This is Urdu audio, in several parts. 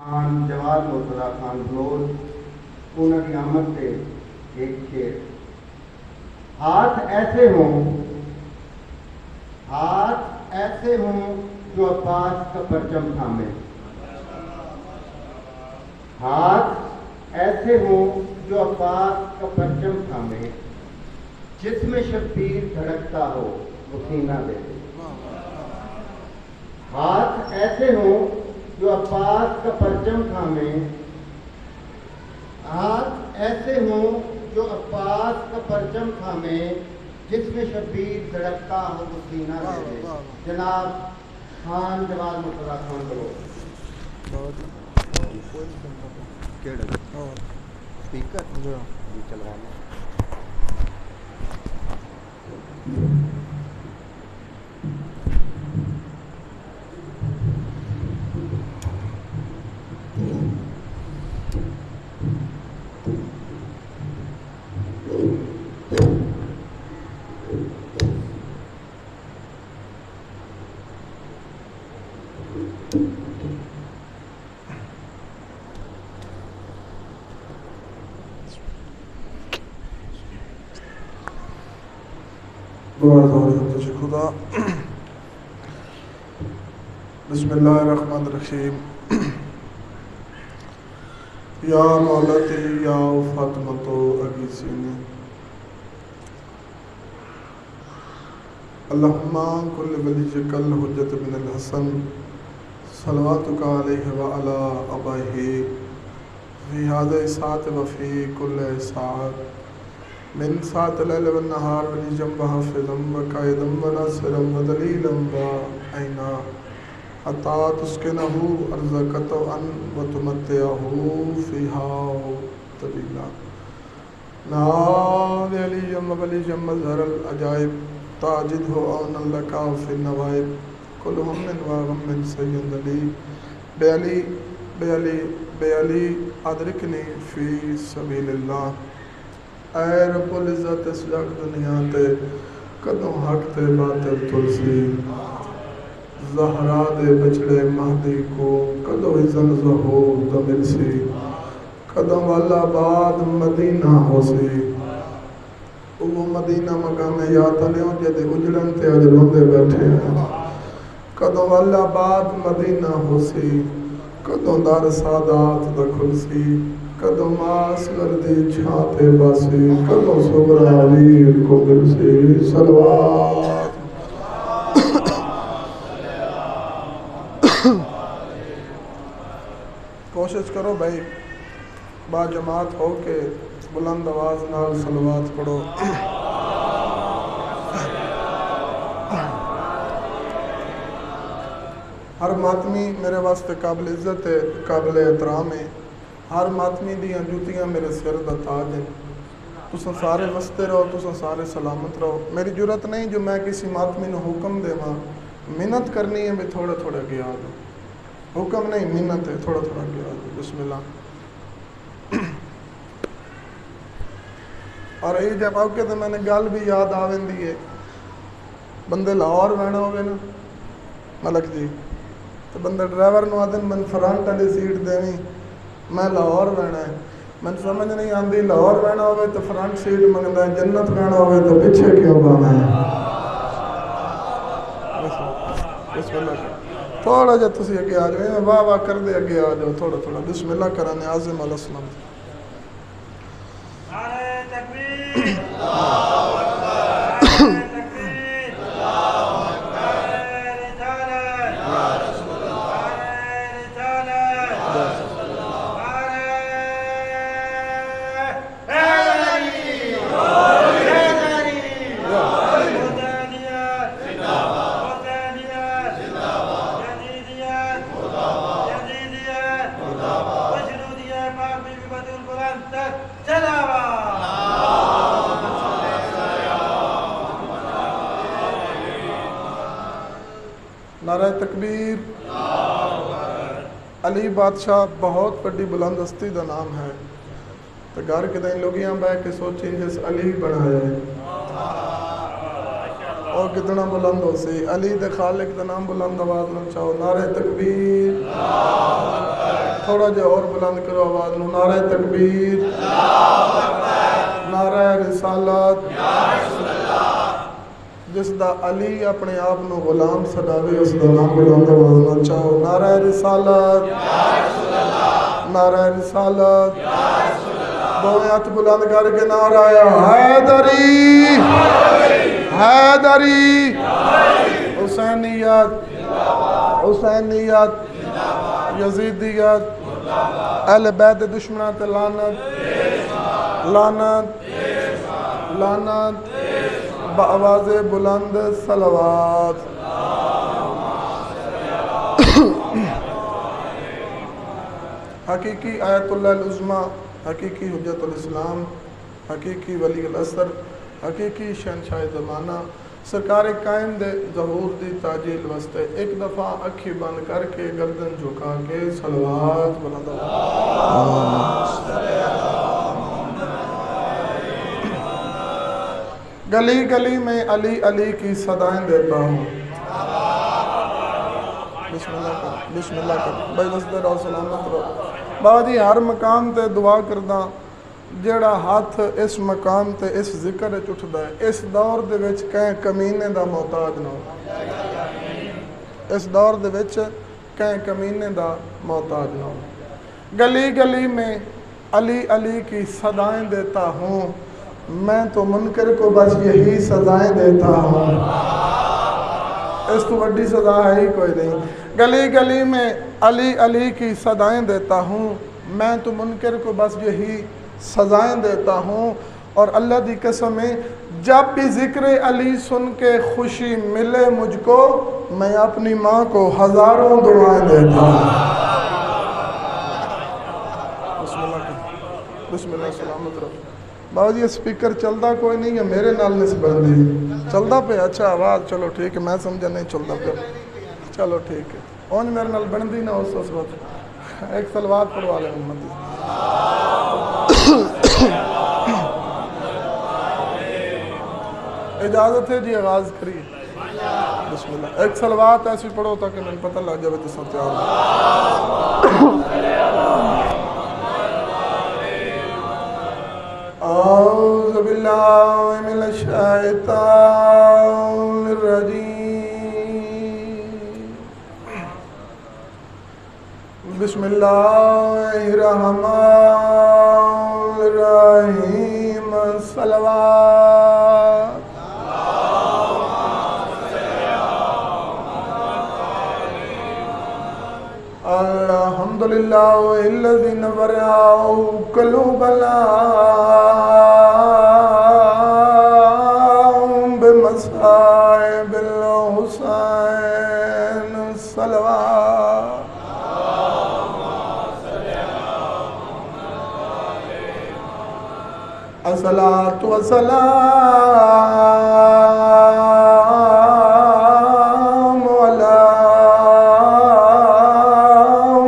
خان جواد مرتضی خان بلوچ انہوں کی آمد سے ایک شعر۔ ہاتھ ایسے ہوں جو عباس کا پرچم تھامے، ہاتھ ایسے ہوں جو عباس کا پرچم تھامے، جس میں شبیر دھڑکتا ہو وہ سینہ دے دے۔ ہاتھ ایسے ہوں جو عباس کا پرچم تھامے، ہاتھ ایسے ہوں جو عباس کا پرچم تھامے، جس میں شبیر دھڑکتا ہو وہ سینہ دے دے۔ جناب خان جواد مرتضی خان بلوچ۔ اسپیکر چلوانا۔ خدا بسم اللہ الرحمن الرحیم۔ یا مولتی یا فاطمتو اگیسینی، اللہم کل ولیجک الحجت بن الحسن صلواتک علیہ وعلا ابائہ فی هذا ساعت وفی کل ساعت من ساعت اللیل والنہار ولیجم وحافظم وقائدم وناصرم ودلیلم وعینا حتی تسکنہو ارزقتو ان وتمتعہو فیہا طویلا۔ ناوی علیم ولیجم مظہر العجائب تاجدہو اونا لکا فی النوائب کل ہم وغم سید علی بے علی بے علی بے علی ادرکنی فی سبیل اللہ۔ اے رب العزت اس جگ دنیا تے کدوں حق تے باطل تلسی، زہرا دے بچڑے مہدی کو کدوں اذن ظہور دا ملسی، کدوں والا بعد مدینہ ہو سی۔ وہ مدینہ مقام یاد لیوں جدے اجڑن تے اج روندے بیٹھے ہیں، کدوں والا بعد مدینہ ہو سی، کدوں دار سادات دا کھلسی، کدوں ماس گردی چھاتے باسی، کدوں صبرا ویر کو ملسی۔ صلوات کوشش کرو بھائی با جماعت ہو کے بلند آواز نال صلوات پڑھو۔ ہر ماتمی میرے واسطے قابل عزت ہے، قابل احترام ہے۔ ہر ماتمی دیاں جوتیاں میرے سر دا تاج ہیں۔ تساں سارے وستے رہو، تساں سارے سلامت رہو۔ میری جرت نہیں جو میں کسی ماتمی نو حکم دے ماں، منت کرنی ہے بھی تھوڑا تھوڑا گیا دو، حکم نہیں منت ہے، تھوڑا تھوڑا گیا دو۔ بسم اللہ۔ اور یہ جب آؤ کے تو میں نے گل بھی یاد آویں دی ہے، بندے لاہور بہنا ہوگے نا ملک جی، تو بندے ڈرائیور نو آدن من فرنٹ والی سیٹ دینی، میں لاہور بہنا ہے، میں سمجھ نہیں آندی لاہور بہنا ہوئے تو فرنٹ سیٹ منگنا ہے، جنت بہنا ہوئے تو پیچھے کیوں بانا ہے۔ بسم اللہ کر تھوڑا جا تسی اگے آ جائیں، واہ واہ کر دے اگے آ جاؤ تھوڑا تھوڑا۔ بسم اللہ کرانے عظم علیہ السلام۔ نعرہ تکبیر، نعرہ تکبیر۔ علی بادشاہ بہت بڑی بلند ہستی دا نام ہے، تو گھر کے دیں لوگیاں بہ کے سوچیں جس علی بنایا ہے، اور کتنا بلند ہو سی علی دے خالق دا نام بلند آواز نہ چاہو نعرہ تکبیر تھوڑا جا اور بلند کرو آواز نو نعرہ تکبیر نعرہ رسالت جس دا علی اپنے آپ نو غلام صداوے اس دا نام بلند آواز نہ چاہو نعرہ رسالت نعرہ رسالت دوئے ہاتھ بلند کر کے نعرہ حیدری حیدری حسینیت حسینیت یزیدیت اہل بیت دشمنات لعنت لعنت لعنت بآواز بلند صلوات حقیقی آیت اللہ العظمی حقیقی حجت الاسلام حقیقی ولی الاسر حقیقی شہنشاہ زمانہ سرکار قائم دے ظہور دی تاجیل واسطے ایک دفعہ اکھی بند کر کے گردن جھکا کے صلوات بلند گلی گلی میں علی علی کی صدائیں دیتا ہوں بسم اللہ کر بھائی وسدر اور سلامت رو بابا جی ہر مقام تے دعا کردہ جیڑا ہاتھ اس مقام تے اس ذکر اٹھدا ہے اس دور دے وچ کہیں کمینے دا محتاج نہ ہو اس دور دے وچ کہیں کمینے دا محتاج نہ ہو گلی گلی میں علی علی کی صدائیں دیتا ہوں میں تو منکر کو بس یہی سزائیں دیتا ہوں اس تو بڑی سزا ہے ہی کوئی نہیں گلی گلی میں علی علی کی صدائیں دیتا ہوں میں تو منکر کو بس یہی سزائیں دیتا ہوں اور اللہ دی قسم ہے جب بھی ذکر علی سن کے خوشی ملے مجھ کو میں اپنی ماں کو ہزاروں دعائیں دیتا ہوں بسم اللہ سلامت رہو بابا جی سپیکر چلدا کوئی نہیں ہے میرے نال نسبت دی چلدا پہ اچھا آواز چلو ٹھیک ہے میں سمجھا نہیں چلدا پہ چلو ٹھیک ہے اونج میرے نال بندی نہ اس وقت ایک صلوات پڑھوا لیں محمد اجازت ہے جی آغاز کریے بسم اللہ ایک صلوات ایسی پڑھو تاکہ میں پتہ لگ جائے تو سب تیار اعوذ باللہ من الشیطان الرجیم بسم اللہ الرحمن الرحیم صلوات الحمدللہ الذی نور قلوبنا بمصائب الحسین صلوات الصلاة والسلام على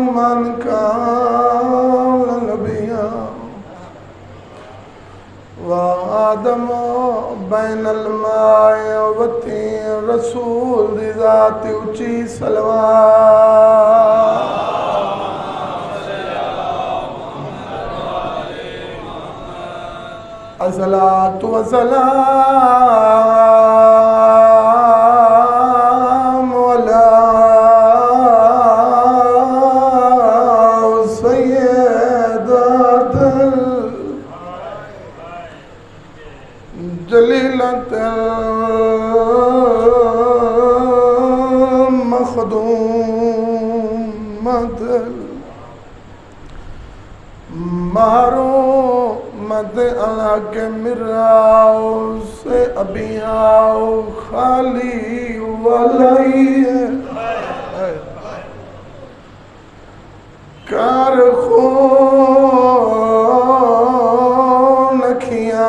من كان نبيا وآدم بين الماء والطين رسول دی ذات اونچی صلوات الصلاة والسلام على سيدات الجليلة المخدومة مد اللہ کے مراؤ سے ابھی آؤ خالی والی کار خون اکھیاں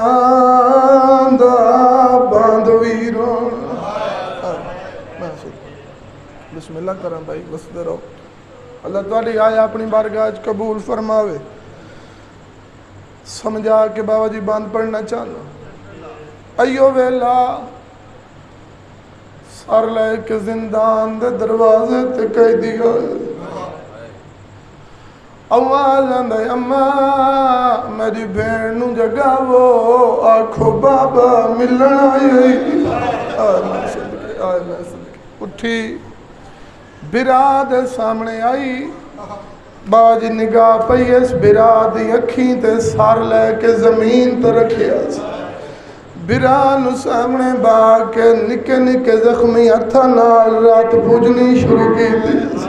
دا باندویروں بسم اللہ کرم بھائی بستے رہو اللہ تعالی آیا اپنی بارگاہ قبول فرماوے سمجھا کہ بابا جی باندھ پڑھنا چاہنا ایو ویلا سر لے کے زندان دے دروازے تے قیدی ہوئے آواز آندے اماں میری بھیڑ نو جگاوو آنکھو بابا ملن آئی آئے میں صدقے اٹھی براد سامنے آئی باج نگاہ پئی اس براد دی اکھیں تے سار لے کے زمین تے رکھیا بران سامنے باغ کے نکے نکے زخمی ہتھاں نال رات پوجنی شروع کی تھی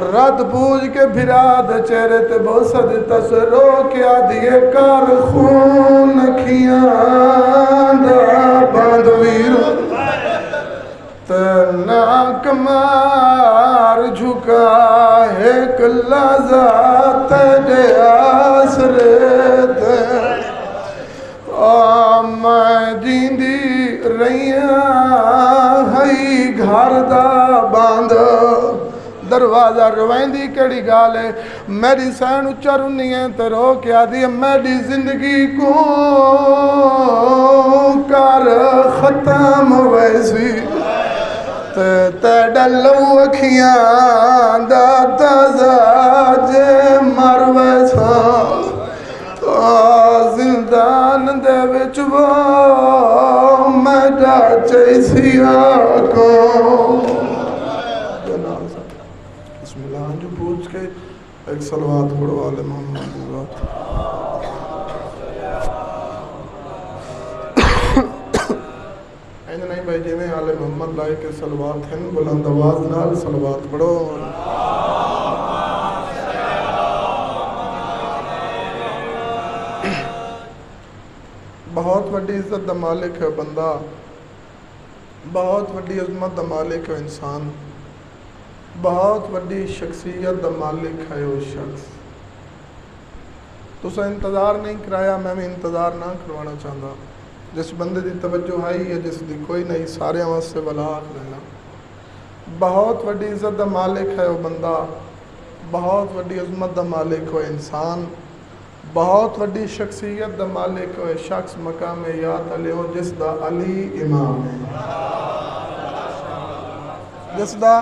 رات پوج کے براد چہرے تے بوسہ دیتا سے رو کیا دیے کار خون کھیاں دا باندھ ویرو ناک مار جھکا ایک لحظہ تیرے آسرے دے میں جیندی رہیاں ہئی گھر دا باندھ دروازہ روائندی کیڑی گال ہے میری سین اچھا رونی ہے تے رو کیا دی میری زندگی کو کر ختم ویسی تے ڈلو اکھیاں دا تازہ جے مر ویسا زندان دے وچ وہ میڈا چیسیا کو بسم اللہ جو پوچھ کے ایک صلوات پڑھو آل محمد ذات اینج نہیں بھائی جی میں آل محمد لائے کے صلوات ہیں بلند آواز نال صلوات پڑھو بہت وڈی عزت دا مالک ہے بندہ بہت وڈی عظمت دا مالک ہے انسان بہت وڈی شخصیت دا مالک ہے وہ شخص تو سا انتظار نہیں کرایا میں انتظار نہ کروانا چاہتا جس بندے دی توجہ آئی ہے جس دی کوئی نہیں سارے آواز سے بلا آکھ لینا بہت وڈی عزت دا مالک ہے وہ بندہ بہت وڈی عظمت دا مالک ہے انسان بہت وڈی شخصیت دا مالک ہوئے شخص مقام یاد علیہ ہو جس دا علی امام ہے جس دا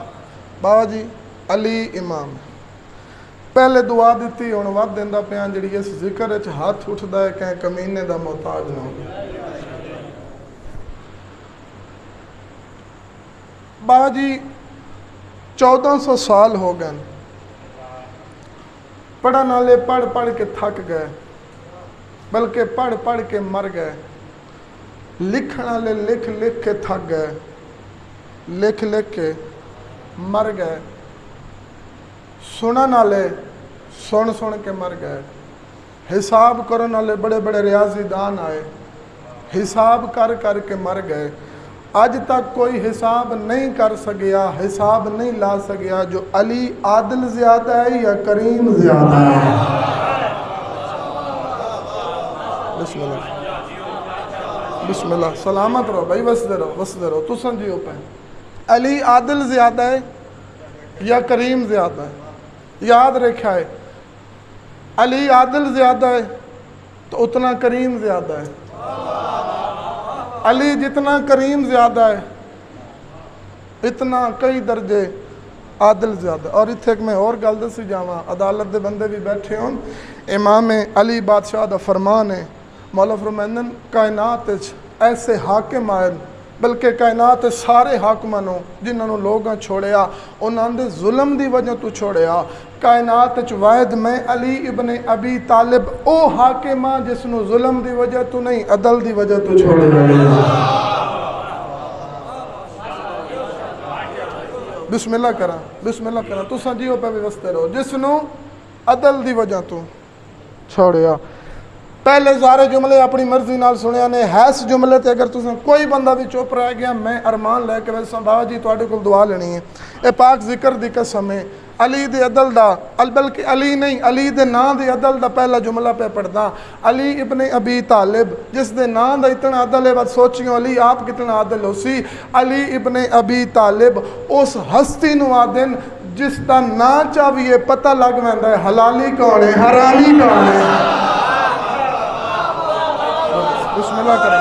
بابا جی علی امام ہے پہلے دعا دیتی ہون وقت دیندہ پیان جڑی اس ذکر اچھ ہاتھ اٹھدا ہے کہیں کمینے دا محتاج نہ ہو بابا جی 1400 سال ہو گئے پڑھا نالے پڑھ پڑھ کے تھک گئے بلکہ پڑھ پڑھ کے مر گئے لکھنا لے لکھ لکھ کے تھک گئے لکھ لکھ کے مر گئے سنا نالے سن سن کے مر گئے حساب کرو نالے بڑے بڑے ریاضی دان آئے حساب کر کر کے مر گئے آج تک کوئی حساب نہیں کر سکیا حساب نہیں لا سکیا جو علی عادل زیادہ ہے یا کریم زیادہ ہے بسم اللہ بسم اللہ سلامت رہو بھائی وسدے رہو تو سنجیو پہن علی عادل زیادہ ہے یا کریم زیادہ ہے یاد رکھا ہے علی عادل زیادہ ہے تو اتنا کریم زیادہ ہے علی جتنا کریم زیادہ ہے اتنا کئی درجے عادل زیادہ اور اتھے میں اور گل دسی جاواں عدالت دے بندے بھی بیٹھے ہوں امام علی بادشاہ دا فرمان ہے مولا فرمائندن کائنات ایسے حاکم آئے بلکہ کائنات سارے حاکمانوں جنہوں لوگاں چھوڑیا انہاں دے ظلم دی وجہ تو چھوڑیا کائنات واحد میں علی ابن ابی طالب او حاکمہ جس نو ظلم دی وجہ تو نہیں عدل دی وجہ تو چھوڑے بسم اللہ کرا تو سنجیو پہ بھی وستے رہو جس نو عدل دی وجہ تو چھوڑیا پہلے سارے جملے اپنی مرضی نال سنیا نے حیث جملے تے اگر تساں کوئی بندہ بھی چپ رہ گیا میں ارمان لے کے ویسا بابا جی تواڈے کول دعا لینی ہے اے پاک ذکر دی قسم ہے علی دے عدل دا بلکہ علی نہیں علی دے نام دے عدل دا پہلا جملہ پہ پڑھدا علی ابن ابی طالب جس دے نام دا اتنا عدل ہے بات سوچیوں علی آپ کتنا عدل ہو سی علی ابن ابی طالب اس ہستی نو آدن جس دا نا چاہیے پتہ لگ ویندا ہے حلالی کون ہے حرامی کون ہے بسم اللہ کریں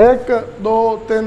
1 2 3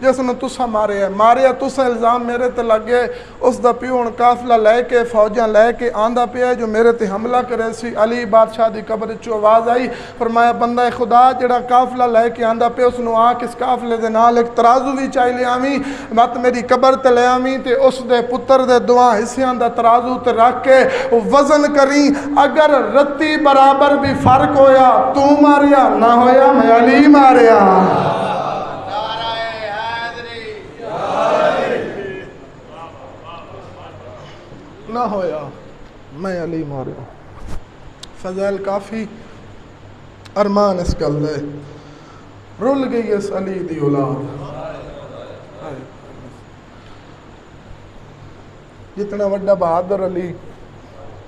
جس نے تسا ماریا تسا الزام میرے تے لگ گئے اس دا پیو ہن قافلہ لے کے فوجاں لے کے آندا پیا جو میرے تے حملہ کرے سی علی بادشاہ دی قبر چوں آواز آئی فرمایا بندہ خدا جڑا قافلہ لے کے آندا پیا اس نو آ کے اس قافلے دے نال ایک ترازو بھی چاہی لے آویں مت میری قبر تے لے آویں تے اس دے پتر دے دعا حصیاں دا ترازو تے رکھ کے وزن کریں اگر رتی برابر بھی فرق ہویا تو ماریا نہ ہویا میں علی ماریا نہ ہویا میں علی ماریا فضائل کافی ارمان اس گل دے رول گئی اس علی دی اولاد جتنا بڑا بہادر علی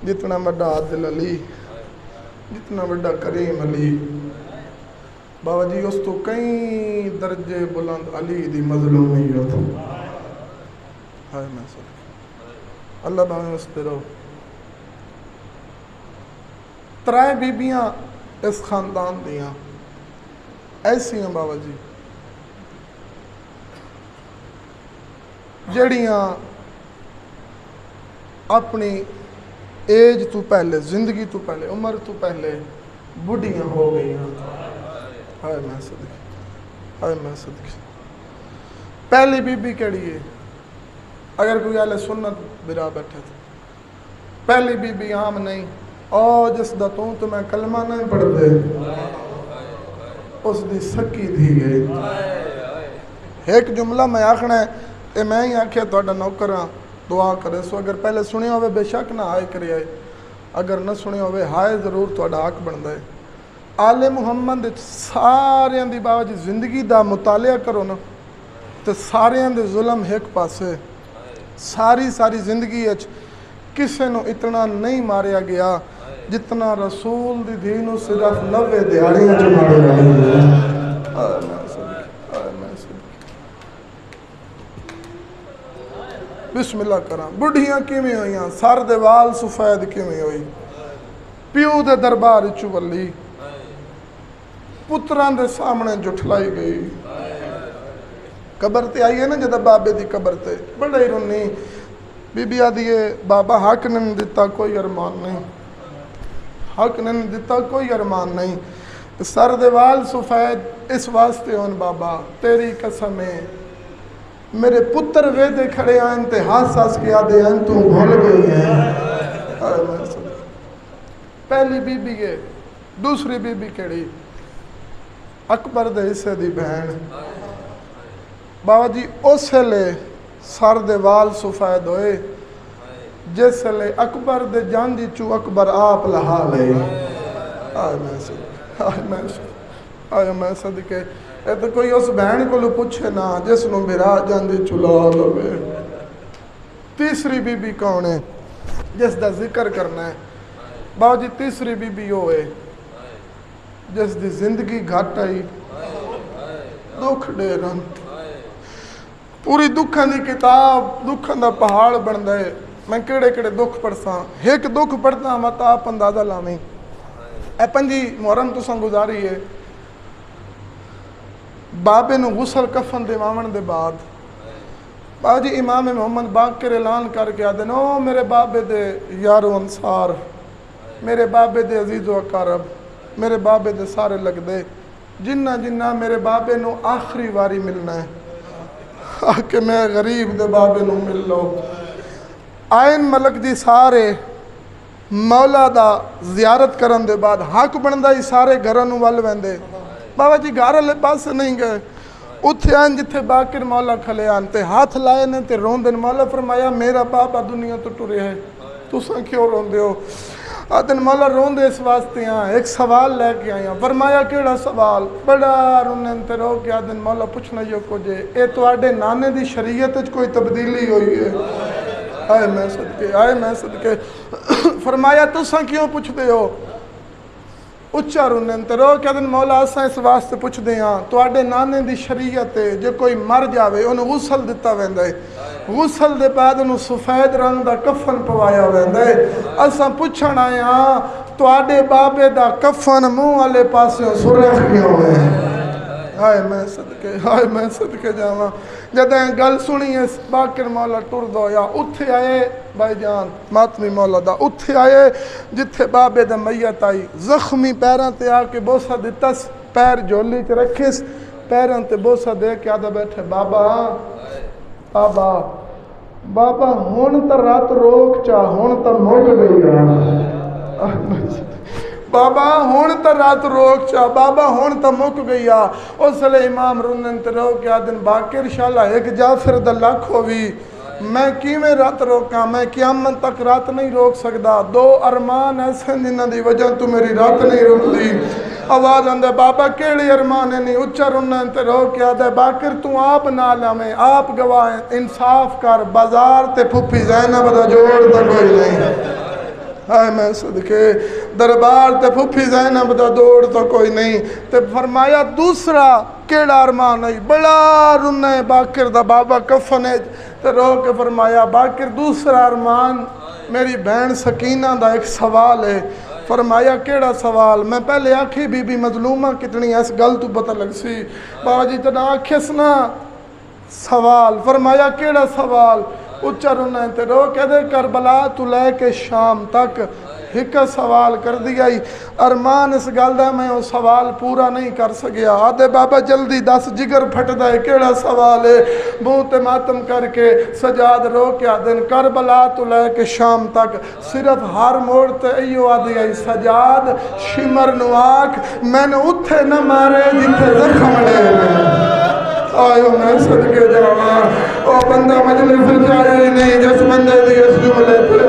جتنا بڑا عادل علی جتنا بڑا کریم علی بابا جی اس تو کئی درجے بلند علی دی مظلومیت ہائے میں صدقے اللہ باہم اس پہ رہو ترائے بیبیاں اس خاندان دیاں ایسی ہیں بابا جی جڑیاں اپنی ایج تو پہلے زندگی تو پہلے عمر تو پہلے بڑھیاں ہو گئی ہیں ہائے میں صدقے ہائے میں صدقے پہلی بی بی کیڑی ہے اگر کوئی اہل سنت برا بیٹھے تھے پہلی بی بی عام نہیں او جس دا تو میں کلمہ نہیں پڑھ دے اس دی سکی دی گئی ایک جملہ میں آکھنا ہے کہ میں ہی آکھیا توڑا نوکراں دعا کرے سو اگر پہلے سنے ہوئے بے شک نہ ہائے کرے آئے اگر نہ سنے ہوئے ہائے ضرور توڑا حق بن دے آل محمد سارے دی بابا جی زندگی دا مطالعہ کرو نا تو سارے دی ظلم ایک پاسے ساری زندگی اچ کسے نو اتنا نہیں ماریا گیا جتنا رسول دی دینو صرف 90 دیاریاں جو ماریا گیا بسم اللہ کرام بڑھیاں کیویں ہوئیاں سر دے وال سفید کیویں ہوئی پیو دے دربار چولی پتران دے سامنے جھٹلائی گئی قبر تے آئی ہے نا جدہ بابے دی قبر تے بڑے ہی رونی بی بی آدھیے بابا حق نے دیتا کوئی ارمان نہیں حق نے دیتا کوئی ارمان نہیں سر دے وال سفید اس واسطے ہون بابا تیری قسمیں میرے پتر وے دے کھڑے آئیں تے ہاتھ ساس کے آدھے آئیں تو بھول گئی ہیں پہلی بی بی ہے دوسری بی بی کیڑی اکبر دے حصے دی بہن بابا جی اس لے سر دے وال سفید ہوئے جس لے اکبر دے جان دی چو اکبر آپ لہا لے آئے میں صدقے اے تو کوئی اس بہن کو لو پوچھے نا جس نو میرا جان دی چو لہا لے تیسری بی بی کون ہے جس دا ذکر کرنا ہے بابا جی تیسری بی بی ہوئے جس دی زندگی گھٹ آئی دکھ دے رن پوری دکھان دی کتاب دکھان دا پہاڑ بن دے میں کیڑے کیڑے دکھ پڑھساں ایک دکھ پڑھتا ہوں مطا آپ اندازہ لامی اے پنجی محرم تو سن گزاری ہے بابے نو غسل کفن دے مامن دے بعد بابا جی امام محمد باقر اعلان کر کے آدھے نو میرے بابے دے یارو انصار میرے بابے دے عزیز و اقارب میرے بابے دے سارے لگ دے جنہ میرے بابے نو آخری واری ملنا ہے کہ میں غریب دے بابے نو مل لو آئین ملک جی سارے مولا دا زیارت کرن دے بعد حق بندہ ہی سارے گھرانو وال ویندے بابا جی گھارا لے پاس سے نہیں گئے اتھے آئین جتھے باقر مولا کھلے آنتے ہاتھ لائے نے تے روندن مولا فرمایا میرا بابا دنیا تو ٹرے ہے تو سن کیوں روندے ہو آدن مولا روندے اس واسطے ہیں ایک سوال لے کے آئیں فرمایا کیڑا سوال بڑا روندن تے رو کے آدن مولا پوچھنا جو کو جے اے تو آڈے نانے دی شریعت کوئی تبدیلی ہوئی ہے آئے میں صدقے فرمایا تو سن کیوں پوچھ دے ہو اچھا روندن تے رو کہ آدن مولا اساں اس واسطے پوچھ دے ہاں تو آڈے نانے دی شریعت ہے جو کوئی مر جاوے انہوں غسل دیتا ویندہ ہے غسل دے بعد انہوں سفید رنگ دا کفن پوایا ویندہ ہے اساں پوچھن آئے ہاں تو آڈے بابے دا کفن منہ والے پاسے سرخ کیا ہوئے ہیں ہائے میں صدقے جاواں جدیں گل سنی اس باقر مولا ٹرد ہویا اتھے آئے بھائی جان ماتمی مولا دا اتھے آئے جتھے بابے دا میت آئی زخمی پیراں تے آ کے بوسہ دتس پیر جولی چ رکھس پیراں تے بوسہ دے کے آدھا بیٹھے بابا بابا بابا ہون تا رات روک چا ہون تا مک گئی بابا ہون تا رات روک چا بابا ہون تا مک گئی اس لئے امام رنن تے رو کے آدن باقر شالا ایک جعفر دا لکھ ہوئی میں کیویں رات روکاں میں قیامت تک رات نہیں روک سکدا دو ارمان ایسے جنہ دی وجہ تو میری رات نہیں روک دی آواز آندے بابا کیڑی ارمان ہے نہیں اچھا رنن تے رو کے آدھے باقر تو آپ نالا میں آپ گواہ انصاف کر بازار تے پھپی زینب دا جوڑ دا کوئی نہیں ہائے میں صدقے دربار تے پھپھی زینب دا دوڑ تو کوئی نہیں تے فرمایا دوسرا کیڑا ارمان ہے بڑا رنے باقر دا بابا کفنے تے رو کے فرمایا باقر دوسرا ارمان میری بہن سکینہ دا ایک سوال ہے فرمایا کیڑا سوال میں پہلے آکھی بی بی مظلومہ کتنی ایس گل تو پتہ لگ سی بابا جی تنا آکھس نا سوال فرمایا کیڑا سوال اچھا رونا تے رو کہ دے کربلا تو لے کے شام تک ایک سوال کر دیا ارمان اس گل دا میں وہ سوال پورا نہیں کر سکیا آدھے بابا جلدی دس جگر پھٹ دے کیڑا سوال ہے منہ تے ماتم کر کے سجاد رو کے آدھن کربلا تو لے کے شام تک صرف ہر موڑ تے ایو آدھی آئی سجاد شمر نواک میں نے اتھے نہ مارے جتھے زخم لے آئیو میں صدقے جاواں او بندہ مجلس جائے نہیں جس بندے دی اس جملے پر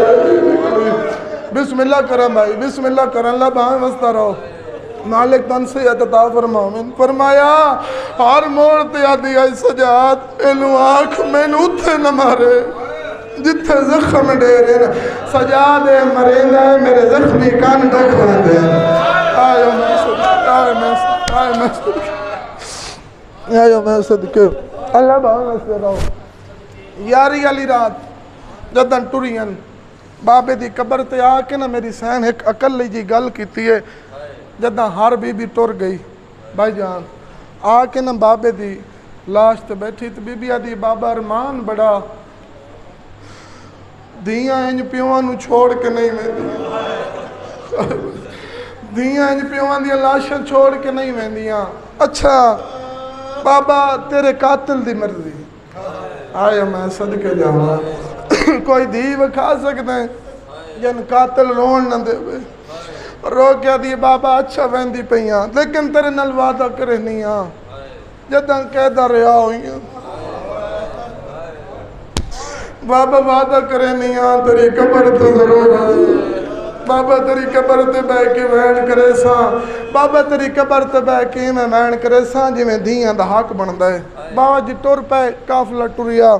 بسم اللہ کرم بھائی بسم اللہ کرم اللہ بہاں وسطہ رہو مالک تن سے عطا فرماؤں فرمایا ہر موڑ تے آدھی آئی سجاد اینو آنکھ میں نو اتھے نہ مارے جتھے زخم ڈیرے نا سجاد مرین ہے میرے زخمی کان دکھوان دے آئیو میں صدقے آئیو میں صدقے آئیو میں صدقے اللہ بہاں وسطہ رہو یاری علی رات جدن ٹورین بابے دی قبر تے آ کے نا میری سین ایک عقل لی جی گل کیتی ہے جدہ ہر بی بی ٹر گئی بھائی جان آ کے نا بابے دی لاش تے بیٹھی تے بی بی آدھی بابا ارمان بڑا دیاں انج پیوان نو چھوڑ کے نہیں میں دیاں انج پیوان دیا لاشاں چھوڑ کے نہیں میں اچھا بابا تیرے قاتل دی مرضی آئے میں صدقے جاواں کوئی دیو کھا سکتے ہیں جن قاتل رون نہ دے بے رو کیا دی بابا اچھا ویندی پہیاں لیکن تیرے نل وعدہ کرے نہیں آن جدن قیدہ رہا ہوئی ہیں بابا وعدہ کرے نہیں آن تیری قبر تو ضرور آئی بابا تیری قبر تے بے کے وین کرے ساں بابا تیری قبر تے بے کے میں وین کرے ساں جی میں دیاں دا حق بن دے بابا جی ٹور پہ کافلہ ٹوریا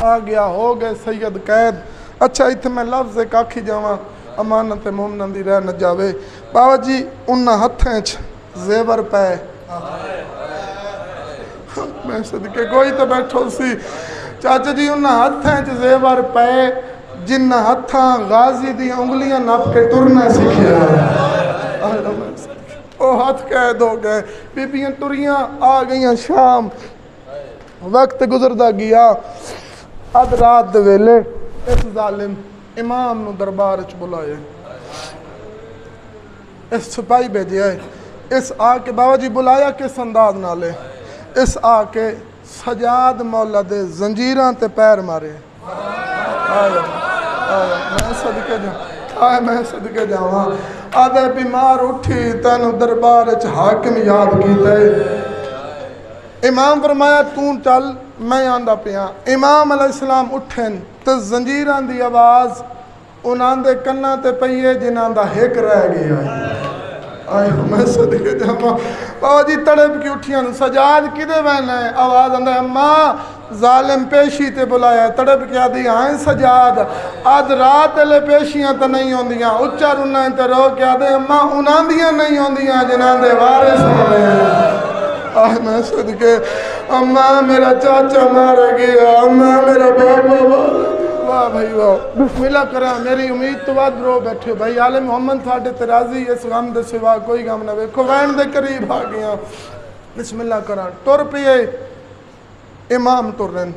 آ گیا ہو گئے سید قید اچھا اتھے میں لفظ ایک آکھی جاواں امانت مومنن دی رہ نہ جاوے بابا جی انہا ہتھیں زیور پہ میں صدقے کوئی تو بیٹھو سی چاچا جی انہا ہتھیں زیور پہ جنہ ہتھاں غازی دی انگلیاں نپ کے ٹرنا سکھیا او ہاتھ قید ہو گئے بی بیاں ٹریاں آ گئیاں شام وقت گزردہ گیا اد رات دے ویلے اس ظالم امام نو دربار چ بلائے اس سپاہی بھیجے آئے اس آ کے بابا جی بلایا کس انداز نالے اس آ کے سجاد مولا دے زنجیراں تے پیر مارے میں صدقے جاؤں میں صدقے جاؤں آدھے بیمار اٹھی تینو دربار چ حاکم یاد کیتے امام فرمایا تون چل میں آندہ پیا امام علیہ السلام اٹھن تے زنجیران دی آواز انہاں دے کنہ تے پئیے جنہاں دا ہک رہ گیا آئے میں صدقے جاؤں بابا جی تڑپ کی اٹھیاں سجاد کدے بہنا ہے آواز اندھا اماں ظالم پیشی تے بلایا تڑپ کیا دی آئیں سجاد آج رات لے پیشیاں تے نہیں ہوندیاں اچھا رنہ تے رو کیا دے اماں انہاں دیاں نہیں ہوندیاں جنہاں دے وارث ہونے آئے میں صدقے اماں میرا چاچا مار گیا اماں میرا بابا واہ بھائی واہ بسم اللہ کرا میری امید تو بعد رو بیٹھے بھائی عالم محمد تھاڑے ترازی اس غم دے سوا کوئی غم نہ ویکھو وین دے قریب آ گیا بسم اللہ کران ٹر پیے امام ٹر رہن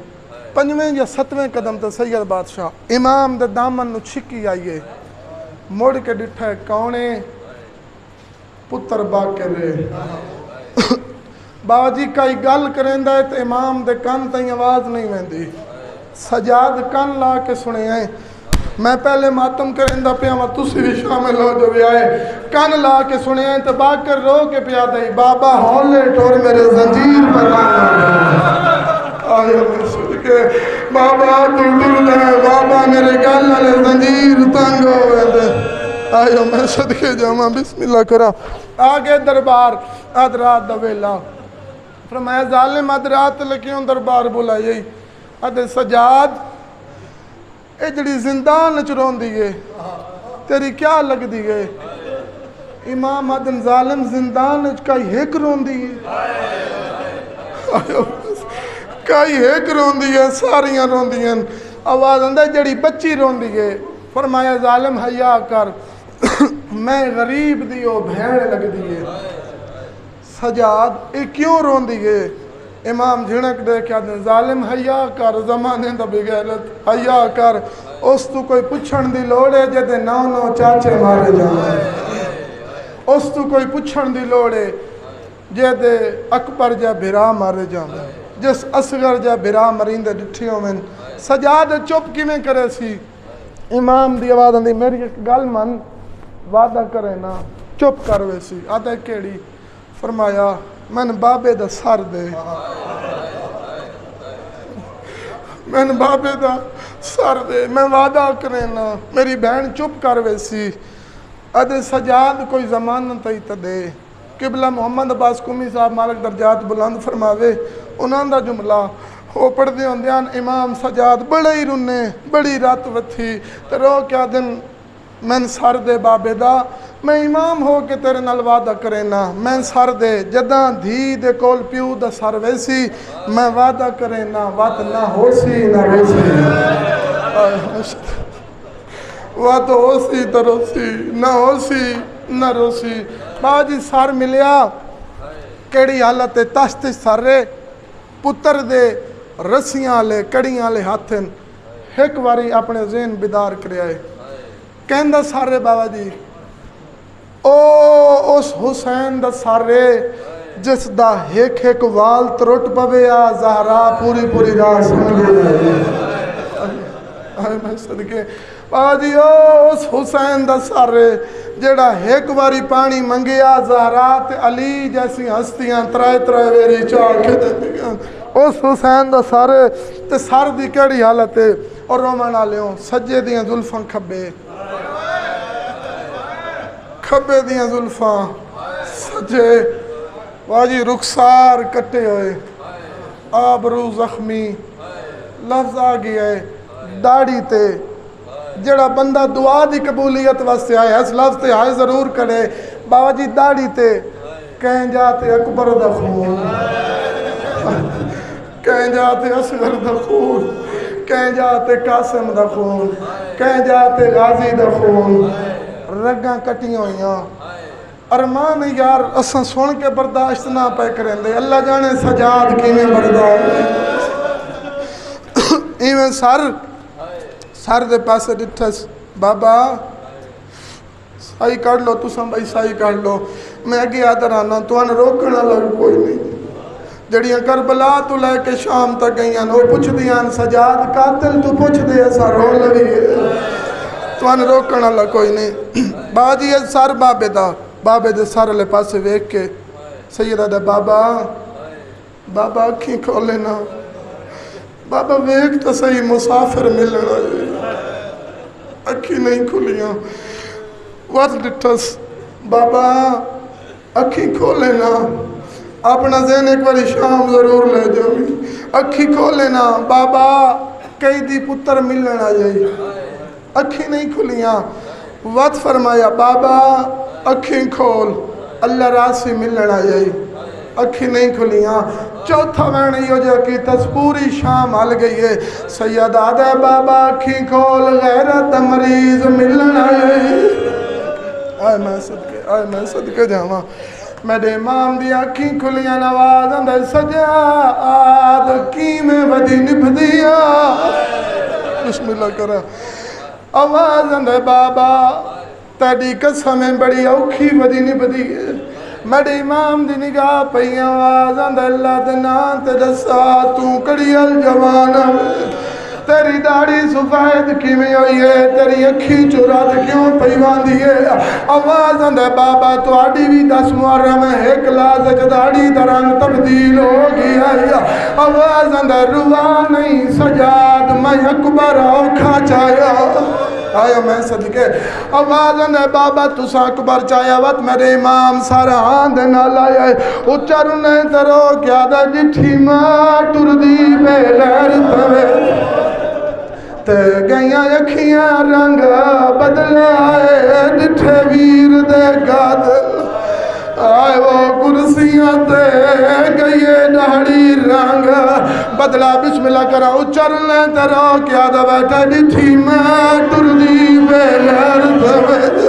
5ویں یا 7ویں قدم تے سید بادشاہ امام دے دامن نو چھکی آئیے مڑ کے ڈٹھا ہے کونے پتر باقر رہے بابا جی کئی گل کریں ہے تو امام دے کن تائیں آواز نہیں ویندی سجاد کن لا کے سنے ہیں میں پہلے ماتم کریں دا پیا تسی بھی شامل ہو جو بھی آئے کن لا کے سنے ہیں تو باقر رو کے پیا دائی بابا ہولے ٹور میرے زنجیر بنانا آیا میں صدقے بابا تو دل ہے بابا میرے گل والے زنجیر تنگ ہوئے دے آیا میں صدقے جاما بسم اللہ کرا آگے دربار ادرات دا ویلا فرمایا ظالم ادرات لکیوں دربار بلائیے ادھے سجاد اے جڑی زندان چرون دیئے تیری کیا لگ دیئے امام ادن ظالم زندان کئی ہیک رون دیئے کئی ہیک رون دیئے ساریاں رون دیئے آواز اندھے جڑی بچی رون دیئے فرمایا ظالم حیاء کر میں غریب دیو بھیڑ لگ دیئے سجاد اے کیوں رون دیئے امام جھنک دے کیا دیں ظالم حیاء کر زمانے دا بغیرت حیاء کر اس تو کوئی پچھن دی لوڑے جدے 9 چاچے مارے جانے اس تو کوئی پچھن دی لوڑے جدے اکبر جا بھرا مارے جانے جس اصغر جا بھرا مرین دے ڈٹھیوں میں سجاد چپ کی میں کرے سی امام دی آواز اندھی میری ایک گل من وعدہ کرے نا چپ کروے سی آدھے کیڑی فرمایا من بابے دا سر دے من بابے دا سر دے میں وعدہ کرے نا میری بہن چپ کروے سی ادھے سجاد کوئی زمان تیت دے قبلہ محمد عباس قمی صاحب مالک درجات بلند فرماوے انہاں دا جملہ وہ پڑھ دے ہوندیان امام سجاد بڑے ہی رنے بڑی رات وتھی ترو کیا دن میں سر دے بابے دا میں امام ہو کے تیرے نال وعدہ کرے نا میں سر دے جداں دھی دے کول پیو دا سر ویسی میں وعدہ کرے نا وعد نہ ہو سی نہ روسی وعد ہو سی تو روسی نہ ہو سی نہ روسی باجی سر ملیا کیڑی حالت تشت سر رے پتر دے رسیاں لے کڑیاں لے ہاتھن ایک واری اپنے ذہن بیدار کرے آئے کہندہ سارے بابا جی او اس حسین دا سارے جس دا ایک وال ترٹ پویا زہرا پوری راہ سمجھے آئے میں صدقے بابا جی او اس حسین دا سارے جڑا ایک واری پانی منگیا زہرا تے علی جیسی ہستیاں ترائے ویری چاہ کے دیں اس حسین دا سارے تے سار دی کیڑی حالت ہے اور رومان آلیوں سجے دیاں ظلفاں کھبے دیاں ظلفاں سجے واجی رخسار کٹے ہوئے آبرو زخمی لفظ آگی ہے داڑھی تے جڑا بندہ دعا دی قبولیت واسطے آئے اس لفظ تے آئے ضرور کرے بابا جی داڑھی تے کہیں جاتے اکبر دا خون کہیں جاتے اصغر دا خون کہیں جاتے قاسم دا خون کہیں جاتے غازی دا خون رگاں کٹی ہوئیاں ارمان یار اساں سن کے برداشت نہ پہ کریں دے اللہ جانے سجاد کی میں برداشت ایویں سر دے پاسے ڈٹھس بابا سائی کر لو تو سن بھائی سائی کر لو میں اگے آدھر آنا تو انہیں روکنا لگ کوئی نہیں جڑیاں کربلا تو لے کے شام تک گئیاں وہ پوچھ دیاں سجاد قاتل تو پوچھ دے ایسا رو لگی تو انہیں روکنا لگ کوئی نہیں باجی سر بابے دے سر لے پاسے ویک کے سیدہ دے بابا اکھیں کھولے نا بابا ویک تو صحیح مسافر ملنا اکھی نہیں کھولیاں وقت ڈٹھس بابا اکھی کھولے نا اپنا ذہن ایک باری شام ضرور لے جاؤں اکھی کھولے نا بابا کئی دی پتر ملنا جائی اکھی نہیں کھولیاں وقت فرمایا بابا اکھی کھول اللہ راسی ملنا جائی اکھی نہیں کھولیاں چوتھا وین یہ جو کی پوری شام حل گئی ہے سید آدھے بابا اکھی کھول غیرت مریض ملنا جائی آئے میں صدقے جاواں میرے امام دی اکھیں کھلیاں نواز اندر سجاد کیویں ودی نبھدیا بسم اللہ کرا آواز اندر بابا تیری قسمیں بڑی اوکھی ودی نبھدی میرے امام دی نگاہ پئی آواز اندر اللہ دنان تے دسا تو کڑی الجوان تیری داڑھی سفید کیویں ہوئی ہے تیری اکھی چرات کیوں پیوان دیئے آواز اندے بابا تو آڑی بھی 10 محرم ایک لازج داڑھی درنگ تبدیل ہو گیا آواز اندے روا نہیں سجاد میں اکبر اوکھا چاہیا آیا میں صدقے آواز اندے بابا تسا اکبر چاہیا وقت میرے امام سارا آندھ نہ لائے اچھر انہیں ترو کیا دا جٹھی ماں ٹردی بے لہر توے تے گئیاں اکھیاں رنگ بدلائے ڈٹھے ویر دے گادل آئے وہ کرسیاں تے گئیے ڈاڑی رنگ بدلا بسم اللہ کرا اچھر لیں ترو کیا دا بیٹھا ڈٹھی میں ٹردی بے لہر دوید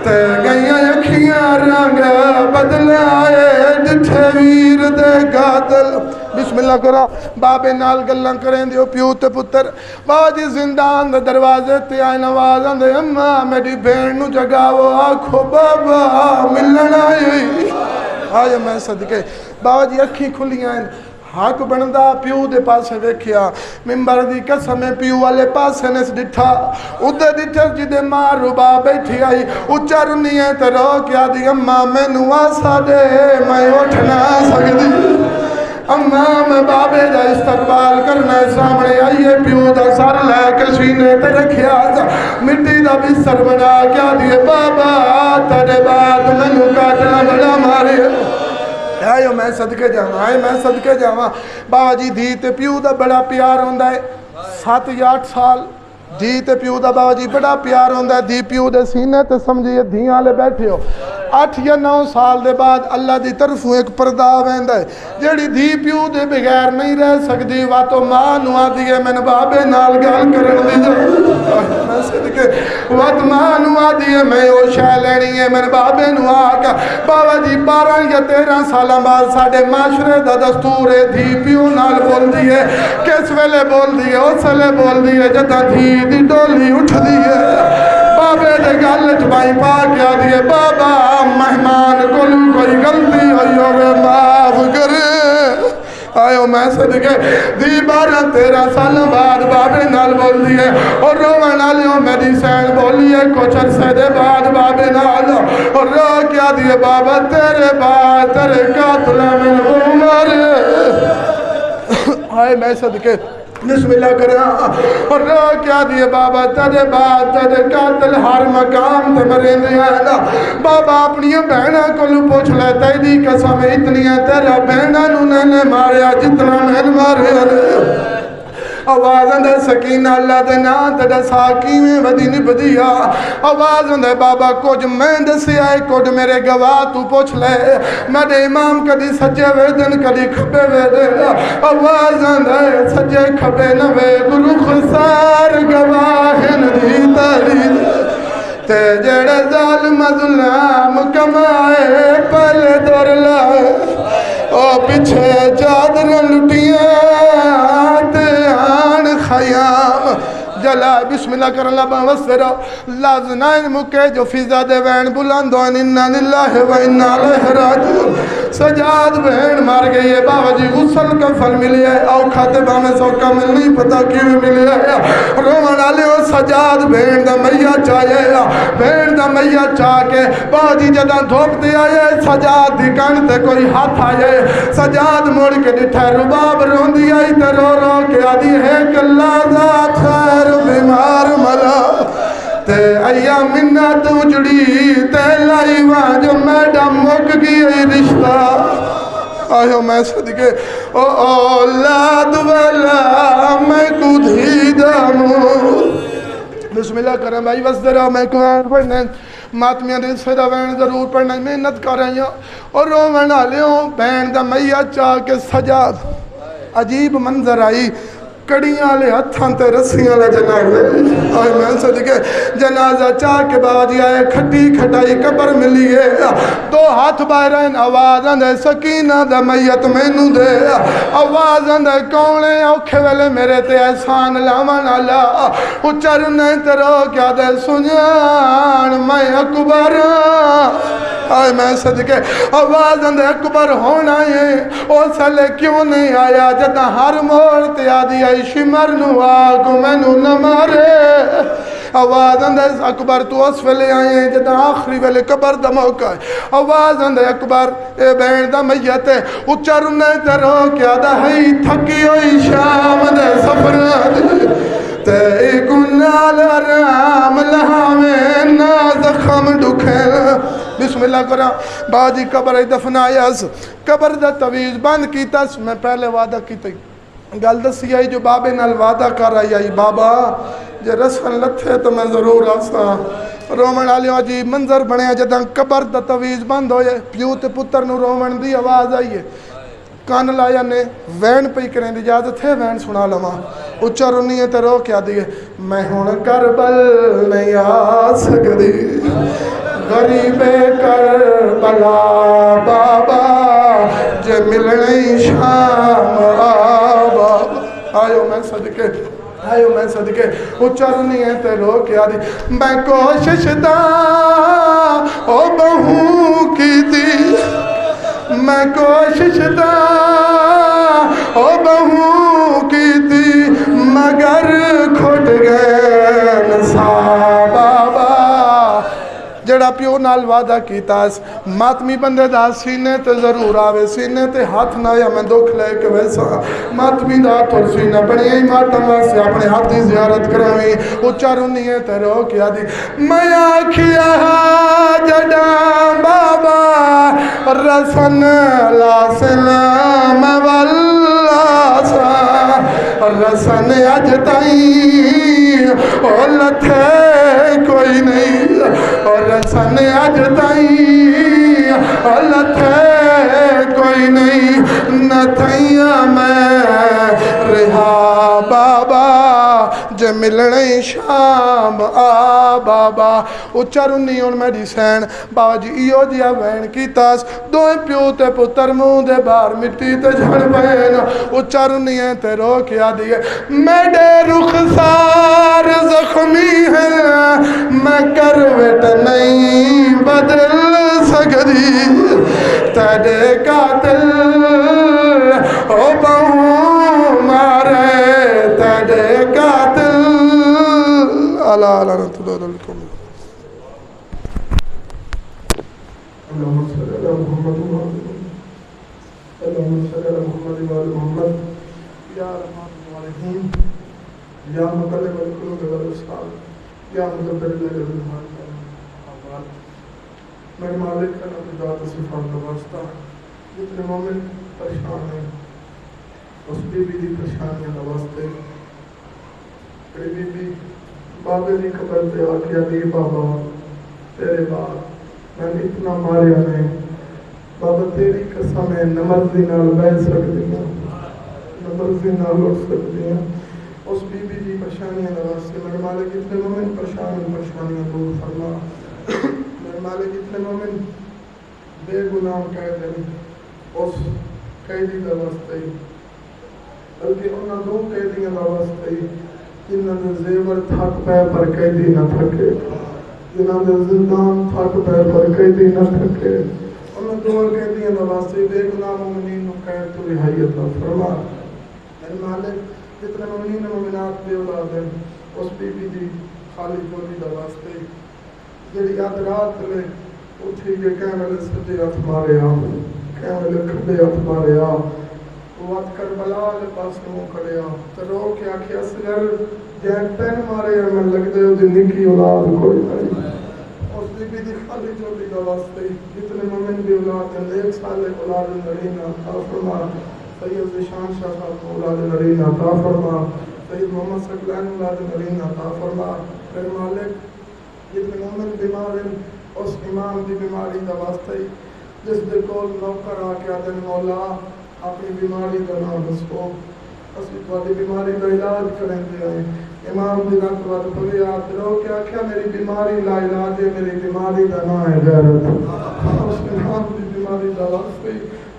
تے گئیاں اکھیاں رنگ بدلائے ڈٹھے ویر دے گادل بسم اللہ کرا بابے نال گلن کریں دیو پیو تے پتر باجی زندان دے دروازے تے آئے نوازن دے اممہ میری بین نو جگاو آکھو بابا ملن آئی آئے میں صدقے باجی اکھی کھلیاں حق بندہ پیو دے پاسے ویکھیا ممبر دی قسمیں پیو والے پاسے نس ڈٹھا ادھے ڈٹھر جی دے ماں ربا بیٹھی آئی اچھر نہیں تے رو کیا دی اممہ میں نواسا دے میں اٹھنا سکتی امام بابے دا استقبال کرنا سامنے آئیے پیو دا سر لے کے سینے تے رکھیا مٹی دا بھی سر بنا کیا دیے بابا تیرے بعد میں کاٹنا بڑا مارے آئے میں صدقے جاواں بابا جی دی تے پیو دا بڑا پیار ہوندا ہے 7 یا 8 سال دی تے پیو دا بابا جی بڑا پیار ہوندا ہے دی پیو دے سینے تے سمجھئے دھیاں لے بیٹھے ہو 8 یا 9 سال دے بعد اللہ دی طرفوں ایک پردہ ویندا ہے جیڑی دی پیو دے بغیر نہیں رہ سکدی وا تو ماں نو آدھی ہے میں بابے نال گل کرن دی میں صدقے وقت ماں نو آدھی ہے میں او شے لینی ہے میں بابے نو آکا بابا جی 12 یا 13 سالاں بعد ساڈے معاشرے دا دستور ہے دی پیو نال بول دی ہے کس ویلے بول دی ہے اس ویلے بول دی ہے جداں دی دی ڈولی اٹھ دی ہے بابے دے گل چبائی پا کیا دیے بابا مہمان کوئی غلطی ہوئی ہوگے معاف کرے آئے میں صدقے دی 12-13 سال بعد بابے نال بول دیئے اور روان آلیوں میری سین بولیے کچھ عرصے دے بعد بابے نال اور رو کیا دیئے بابا تیرے بعد تیرے قاتل من عمر آئے میں صدقے بسم اللہ کرا اور رو کیا دیئے بابا تیرے بعد تیرے قاتل ہر مقام تے مرین دیا ہے نا بابا اپنی بہنہ کو لو پوچھ لے تیری قسم اتنی ہے تیرا بہنہ نو نے ماریا جتنا میں ماریا آواز اندر سکینہ اللہ دے نام تے دسا کیویں ودی نبھدیا آواز اندر بابا کچھ میں دسے آئے کچھ میرے گواہ تو پوچھ لے میرے امام کدی سجے ویدن کدی کھبے ویدن آواز اندر سجے کھبے نوے گرو خسار گواہن دی تارید تے جڑے ظالم ظلام کمائے پہلے دور لائے او پیچھے چادر لٹیاں تے آن خیام جلا بسم اللہ کر اللہ بہوسترہ لازنائن مکے جو فضا دے وین بلندوان انہا للہ و انہا علیہ راجون سجاد بہن مار گئی ہے بابا جی غسل کا فل ملی ہے او کھاتے بانے سوکا مل نہیں پتا کیوں ملی ہے رومان آلے ہو سجاد بہن دا میہ چاہے بہن دا میہ چاہ کے بابا جی جدہ دھوپ دے آئے سجاد دکان تے کوئی ہاتھ آئے سجاد موڑ کے ڈٹھے رباب روندی آئی تے رو رو کے آدھی ہے کہ اللہ ذات خیر بیمار ملا تے ایا منت اجڑی تے لائی وہاں جو میڈم مک گئی رشتہ آئیو میں صدقے او اولاد والا میں کدھی دامو بسم اللہ کریں بھائی وزدرہ میں قرآن پڑھنے ماتمیاں دے سیدہ وین ضرور پڑھنے محنت کر رہی ہوں اور رومن آلیوں بین دا میہ چاہ کے سجاد عجیب منظر آئی کڑیاں والے ہاتھاں تے رسیاں والے جنازے آئے میں صدقے جنازہ چاہ کے بابا جی آئے کھٹی کھٹائی قبر ملی ہے دو ہاتھ باہرین آواز آندے سکینہ دا میت مینوں دے آواز آندے کونے اوکھے ویلے میرے تے احسان لاون والا اچر نے تے رو کیا دے سنیان میں اکبر آئے میں صدقے آواز اندے اکبر ہونا ہے او سلے کیوں نہیں آیا جدہ ہر موڑ تے آدھی آئی شمر نو آگو میں نو نہ مارے آواز اندے اکبر تو اس ویلے آئے ہیں جدہ آخری ویلے قبر دا موقع ہے آواز اندے اکبر اے بین دا میت ہے اچر نے تے رو کیا دا ہے تھکی ہوئی شام دے سفر تے گنال رام لہامیں نا زخم ڈکھل بسم اللہ کرا باجی قبر دفنایاس قبر دا تویز بند کیتاس میں پہلے وعدہ کیتا گل دسی آئی جو بابے نال وعدہ کر آئی بابا جے رسن لتھے تو میں ضرور آسا رومن آلیوں جی منظر بنے جداں قبر دا تویز بند ہوئے پیو تے پتر نو رومن دی آواز آئیے کان لایا نے وین پہ کریں دی اجازت ہے وین سنا لما اچھا رونی ہے تے رو کیا دیئے میں ہون کربل نہیں آ سکتی غریب کربلا بابا جے ملنے شام آبا آئیو میں صدقے اچھر نہیں ہے تے رو کیا دی میں کوشش دا او بہوں کی دی میں کوشش دا او بہوں کی دی مگر کھٹ گئے نسا بابا جڑا پیو نال وعدہ کیتا اس ماتمی بندے دا سینے تے ضرور آوے سینے تے ہاتھ نہ یا میں دکھ لے کے ویسا ماتمی دا تھوڑ سینے بڑی ہی ماتم ویسے اپنے ہاتھی زیارت کراویں اچھا رونی ہے تے رو کیا دی میں آکھیا جڑا بابا رسن لا سلام واللہ سا رسن اجتائیں اور لتھے کوئی نہیں اور رسن اجتائیں اور لتھے کوئی نہیں نہ تھیاں میں رہا بابا جے ملنے شام آ بابا اچھا رونی ان میری سین بابا جی ایو جیا وین کی تاس دوئیں پیو تے پتر منہ دے بار مٹی تے جھڑ بین اچھا رونی ہے تے رو کیا دیئے میڈے رخسار زخمی ہے میں کروٹ نہیں بدل سکتی تیرے قاتل او بہوں مارے تیرے قاتل اللہ لعنت اللہ علیکم اللہم صلی اللہ محمد اللہم صلی اللہ محمد وآل محمد یا رحمن الرحیم یا مقلب القلوب والابصار یا مدبر الليل والنهار میرے مالک کا نام ذات صفات کا واسطہ جتنے مومن پریشان ہیں اس بی بی دی پریشانیاں کا واسطے بی بی بابے دی قبر تے آکھیا دی بابا تیرے بعد میں اتنا ماریا نہیں بابا تیری قسم ہے نمرزی نال بہ سکتی ہوں نمرزی نال اٹھ سکتی ہوں اس بی بی دی پریشانیاں کا واسطے میرے مالک اتنے مومن پریشانیاں دور فرما میرے مالک اتنے مومن بے گناہ قید ہیں اس قیدی کا واسطے بلکہ انہاں دو قیدیاں کا واسطے جنہاں دے زیور تھک پے پر قیدی نہ تھکے جنہاں دے زندان تھک پے پر قیدی نہ تھکے انہاں دو قیدیاں کا واسطے بے گناہ مومنین نو قید تو رہائی عطا فرما میرے مالک جتنے مومنین مومنات بے اولاد ہیں اس بی بی دی خالی جوڑی کا واسطے جڑی یاد رات لے اٹھی کے کہنے لے سجے ہاتھ مارے آ کہنے لے کھبے ہاتھ مارے آ وقت کربلا لے پاس منہ کھڑے آ تے رو کے آکھیا اصغر جین پین مارے میں لگ دے دی نکی اولاد کوئی نہیں اس بی بی دی خالی جوڑی کا واسطے جتنے مومن بھی اولاد ہیں 1 سال اولاد نرینہ عطا فرما سید ذیشان شاہ صاحب اولاد نرینہ عطا فرما سید محمد ثقلین اولاد نرینہ عطا فرما پھر مالک جتنے مومن بیمار ہیں اس امام دی بیماری کا واسطے جس دے کول نوکر آ کے آدھے مولا اپنی بیماری کا نام دسو اسی تھوڑی بیماری کا علاج کریں دے آئے امام دی رات وقت بڑے یاد رو کہ آکھیا میری بیماری لا علاج ہے میری بیماری کا نام ہے غیرت اس کے نام دی بیماری دا واسطے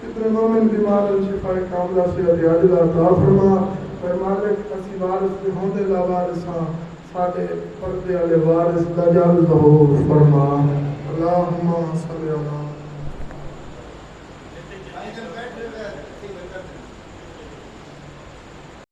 جتنے مومن بیمار ہیں شفا کاملہ سے عجل عطا فرما اے مالک اسی وارث کے ہوندے لا وارثاں ساڈے پردے والے وارث دا جلد ظہور فرما اللہم صلی اللہ